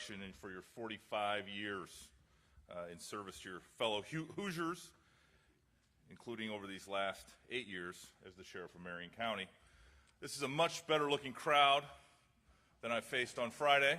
election and for your 45 years in service to your fellow Hoosiers, including over these last 8 years as the Sheriff of Marion County. This is a much better looking crowd than I faced on Friday.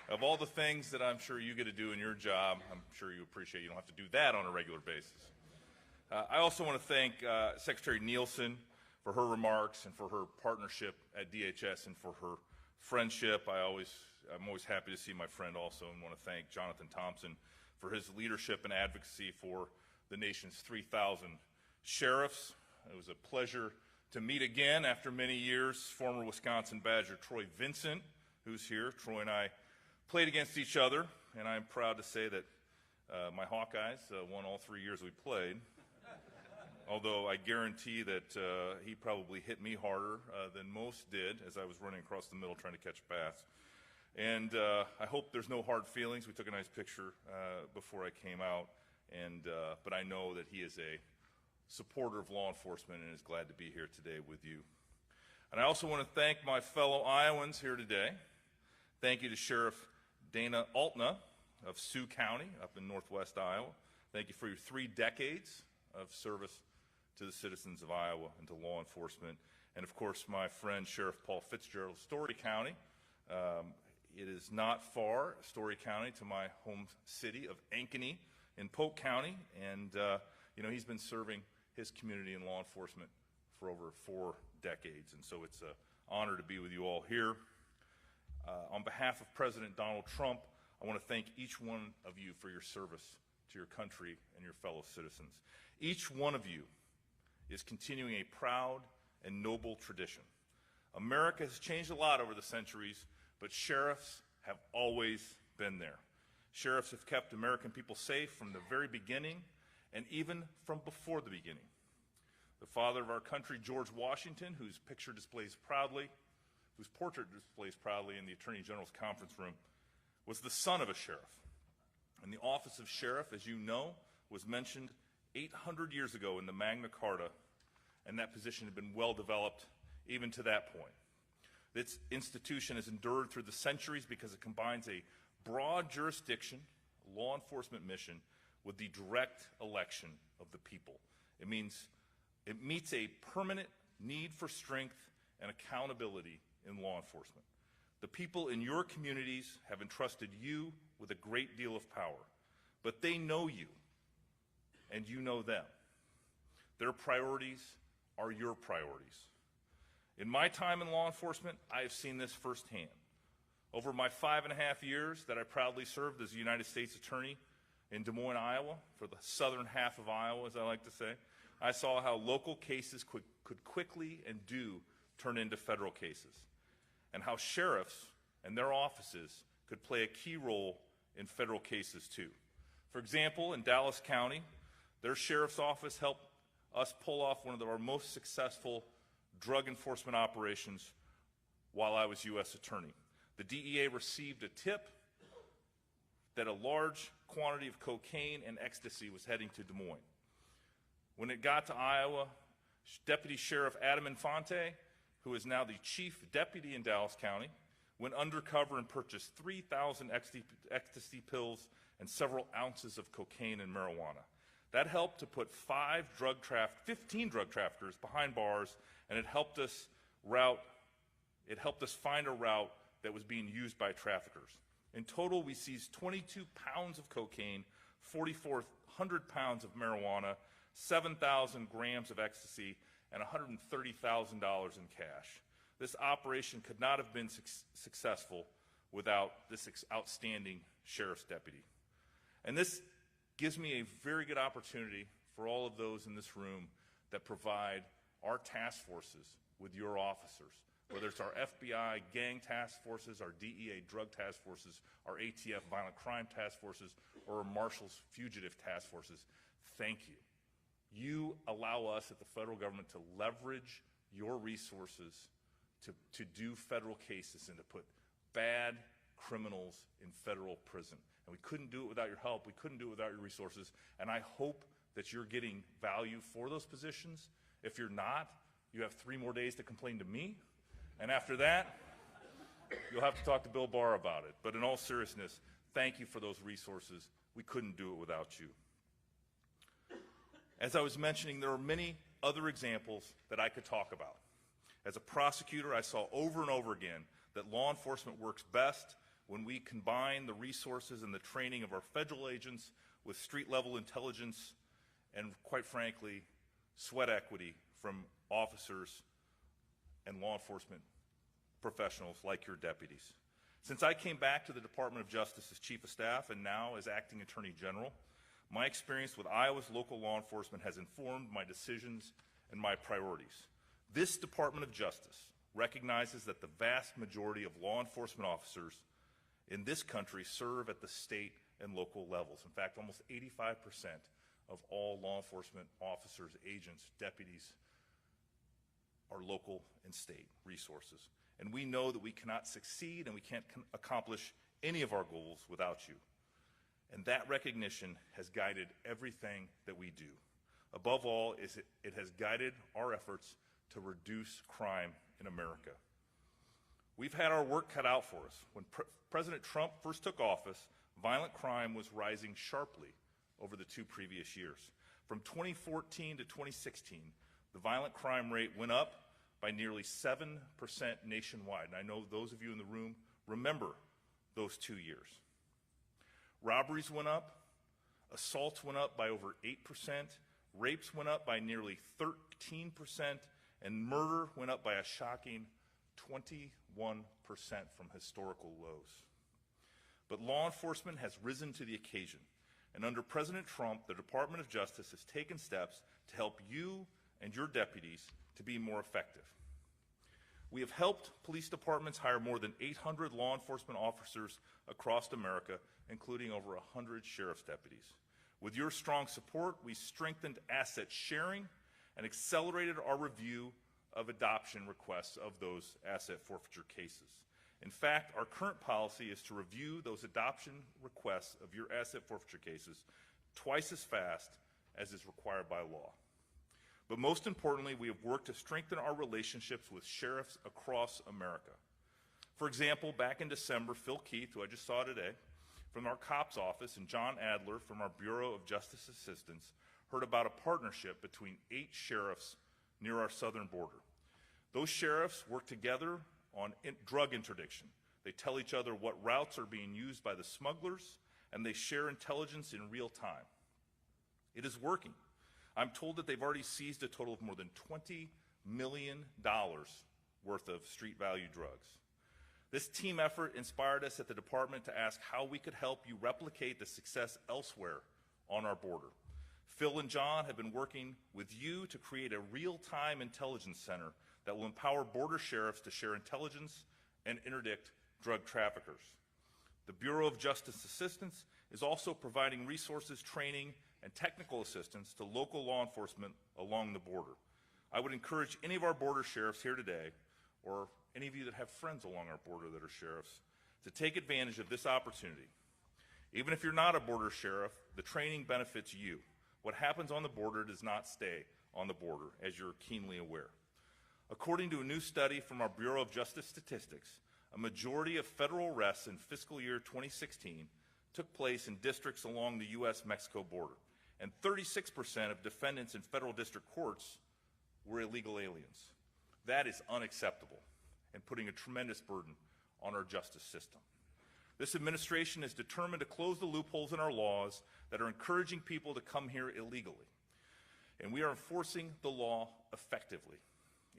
Of all the things that I'm sure you get to do in your job, I'm sure you appreciate you don't have to do that on a regular basis. I also want to thank Secretary Nielsen for her remarks and for her partnership at DHS and for her friendship. I'm always happy to see my friend also, and want to thank Jonathan Thompson for his leadership and advocacy for the nation's 3,000 sheriffs. It was a pleasure to meet again after many years. Former Wisconsin Badger Troy Vincent, who's here. Troy and I played against each other, and I'm proud to say that my Hawkeyes won all 3 years we played. Although I guarantee that he probably hit me harder than most did as I was running across the middle trying to catch a pass. And I hope there's no hard feelings. We took a nice picture before I came out, but I know that he is a supporter of law enforcement and is glad to be here today with you. And I also want to thank my fellow Iowans here today. Thank you to Sheriff Dana Altna of Sioux County up in northwest Iowa. Thank you for your 3 decades of service to the citizens of Iowa and to law enforcement. And of course, my friend Sheriff Paul Fitzgerald of Story County. It is not far, Story County, to my home city of Ankeny in Polk County. And he's been serving his community in law enforcement for over 4 decades. And so it's an honor to be with you all here. On behalf of President Donald Trump, I want to thank each one of you for your service to your country and your fellow citizens. Each one of you is continuing a proud and noble tradition. America has changed a lot over the centuries, but sheriffs have always been there. Sheriffs have kept American people safe from the very beginning and even from before the beginning. The father of our country, George Washington, whose portrait displays proudly in the Attorney General's conference room, was the son of a sheriff. And the office of sheriff, as you know, was mentioned 800 years ago in the Magna Carta, and that position had been well developed even to that point. This institution has endured through the centuries because it combines a broad jurisdiction, a law enforcement mission, with the direct election of the people. It means it meets a permanent need for strength and accountability in law enforcement. The people in your communities have entrusted you with a great deal of power, but they know you, and you know them. Their priorities are your priorities. In my time in law enforcement, I have seen this firsthand. Over my 5.5 years that I proudly served as a United States Attorney in Des Moines, Iowa, for the southern half of Iowa, as I like to say, I saw how local cases could quickly and do turn into federal cases, and how sheriffs and their offices could play a key role in federal cases too. For example, in Dallas County, their sheriff's office helped us pull off one of our most successful drug enforcement operations while I was U.S. Attorney. The DEA received a tip that a large quantity of cocaine and ecstasy was heading to Des Moines. When it got to Iowa, Deputy Sheriff Adam Infante, who is now the chief deputy in Dallas County, went undercover and purchased 3,000 ecstasy pills and several ounces of cocaine and marijuana. That helped to put 15 drug traffickers behind bars, and it helped us find a route that was being used by traffickers. In total, we seized 22 pounds of cocaine, 4,400 pounds of marijuana, 7,000 grams of ecstasy, and $130,000 in cash. This operation could not have been successful without this outstanding sheriff's deputy. And this gives me a very good opportunity for all of those in this room that provide our task forces with your officers, whether it's our FBI gang task forces, our DEA drug task forces, our ATF violent crime task forces, or our Marshals fugitive task forces. Thank you. You allow us at the federal government to leverage your resources to do federal cases and to put bad criminals in federal prison. And we couldn't do it without your help. We couldn't do it without your resources. And I hope that you're getting value for those positions. If you're not, you have 3 more days to complain to me, and after that, you'll have to talk to Bill Barr about it. But in all seriousness, thank you for those resources. We couldn't do it without you. As I was mentioning, there are many other examples that I could talk about. As a prosecutor, I saw over and over again that law enforcement works best when we combine the resources and the training of our federal agents with street-level intelligence and, quite frankly, sweat equity from officers and law enforcement professionals like your deputies. Since I came back to the Department of Justice as Chief of Staff and now as Acting Attorney General, my experience with Iowa's local law enforcement has informed my decisions and my priorities. This Department of Justice recognizes that the vast majority of law enforcement officers in this country serve at the state and local levels. In fact, almost 85% of all law enforcement officers, agents, deputies are local and state resources. And we know that we cannot succeed and we can't accomplish any of our goals without you. And that recognition has guided everything that we do. Above all, it has guided our efforts to reduce crime in America. We've had our work cut out for us. When President Trump first took office, violent crime was rising sharply over the 2 previous years. From 2014 to 2016, the violent crime rate went up by nearly 7% nationwide. And I know those of you in the room remember those 2 years. Robberies went up, assaults went up by over 8%, rapes went up by nearly 13%, and murder went up by a shocking 21% from historical lows. But law enforcement has risen to the occasion, and under President Trump, the Department of Justice has taken steps to help you and your deputies to be more effective. We have helped police departments hire more than 800 law enforcement officers across America, including over 100 sheriff's deputies. With your strong support, we strengthened asset sharing and accelerated our review of adoption requests of those asset forfeiture cases. In fact, our current policy is to review those adoption requests of your asset forfeiture cases twice as fast as is required by law. But most importantly, we have worked to strengthen our relationships with sheriffs across America. For example, back in December, Phil Keith, who I just saw today, from our COPS office, and John Adler from our Bureau of Justice Assistance heard about a partnership between 8 sheriffs near our southern border. Those sheriffs work together on drug interdiction. They tell each other what routes are being used by the smugglers, and they share intelligence in real time. It is working. I'm told that they've already seized a total of more than $20 million worth of street value drugs. This team effort inspired us at the department to ask how we could help you replicate the success elsewhere on our border. Phil and John have been working with you to create a real-time intelligence center that will empower border sheriffs to share intelligence and interdict drug traffickers. The Bureau of Justice Assistance is also providing resources, training, and technical assistance to local law enforcement along the border. I would encourage any of our border sheriffs here today, or any of you that have friends along our border that are sheriffs, to take advantage of this opportunity. Even if you're not a border sheriff, the training benefits you. What happens on the border does not stay on the border, as you're keenly aware. According to a new study from our Bureau of Justice Statistics, a majority of federal arrests in fiscal year 2016 took place in districts along the U.S.-Mexico border, and 36% of defendants in federal district courts were illegal aliens. That is unacceptable and putting a tremendous burden on our justice system. This administration is determined to close the loopholes in our laws that are encouraging people to come here illegally, and we are enforcing the law effectively.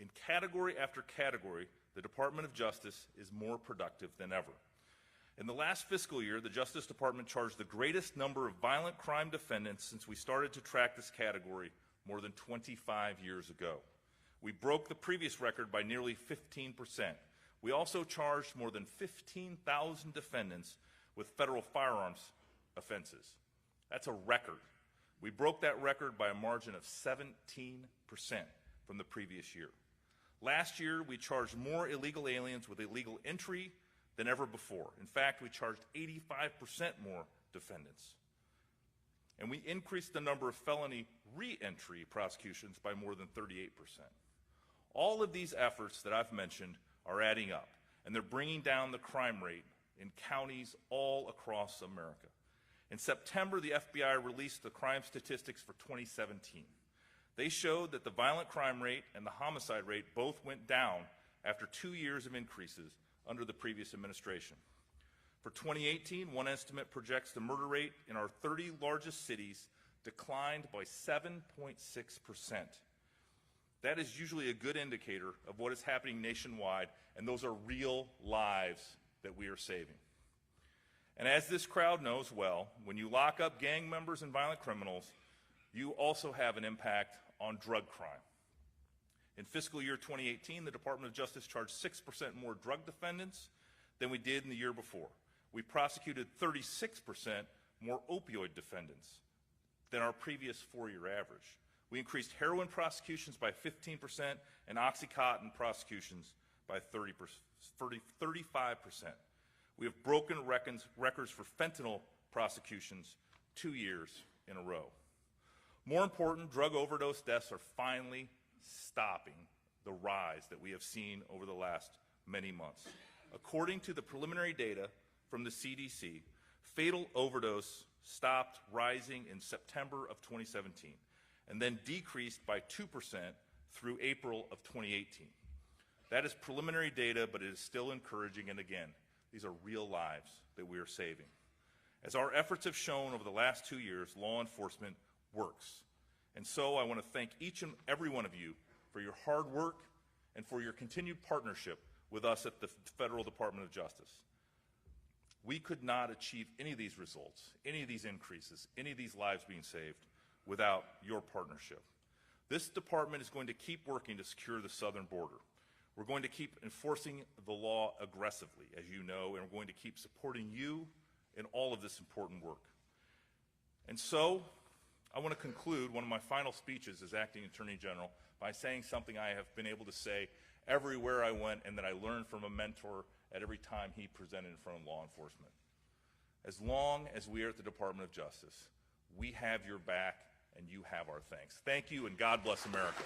In category after category, the Department of Justice is more productive than ever. In the last fiscal year, the Justice Department charged the greatest number of violent crime defendants since we started to track this category more than 25 years ago. We broke the previous record by nearly 15%. We also charged more than 15,000 defendants with federal firearms offenses. That's a record. We broke that record by a margin of 17% from the previous year. Last year, we charged more illegal aliens with illegal entry than ever before. In fact, we charged 85% more defendants. and we increased the number of felony re-entry prosecutions by more than 38%. All of these efforts that I've mentioned are adding up, and they're bringing down the crime rate in counties all across America. In September, the FBI released the crime statistics for 2017. They showed that the violent crime rate and the homicide rate both went down after 2 years of increases under the previous administration. For 2018, one estimate projects the murder rate in our 30 largest cities declined by 7.6%. That is usually a good indicator of what is happening nationwide, and those are real lives that we are saving. And as this crowd knows well, when you lock up gang members and violent criminals, you also have an impact on drug crime. In fiscal year 2018, the Department of Justice charged 6% more drug defendants than we did in the year before. We prosecuted 36% more opioid defendants than our previous four-year average. We increased heroin prosecutions by 15% and OxyContin prosecutions by 35%. We have broken records for fentanyl prosecutions 2 years in a row. More important, drug overdose deaths are finally stopping the rise that we have seen over the last many months. According to the preliminary data from the CDC, fatal overdose stopped rising in September of 2017 and then decreased by 2% through April of 2018. That is preliminary data, but it is still encouraging, and again, these are real lives that we are saving. As our efforts have shown over the last 2 years, law enforcement works. And so I want to thank each and every one of you for your hard work and for your continued partnership with us at the Federal Department of Justice. We could not achieve any of these results, any of these increases, any of these lives being saved without your partnership. This department is going to keep working to secure the southern border. We're going to keep enforcing the law aggressively, as you know, and we're going to keep supporting you in all of this important work. And so, I want to conclude one of my final speeches as Acting Attorney General by saying something I have been able to say everywhere I went and that I learned from a mentor at every time he presented in front of law enforcement. As long as we are at the Department of Justice, we have your back and you have our thanks. Thank you, and God bless America.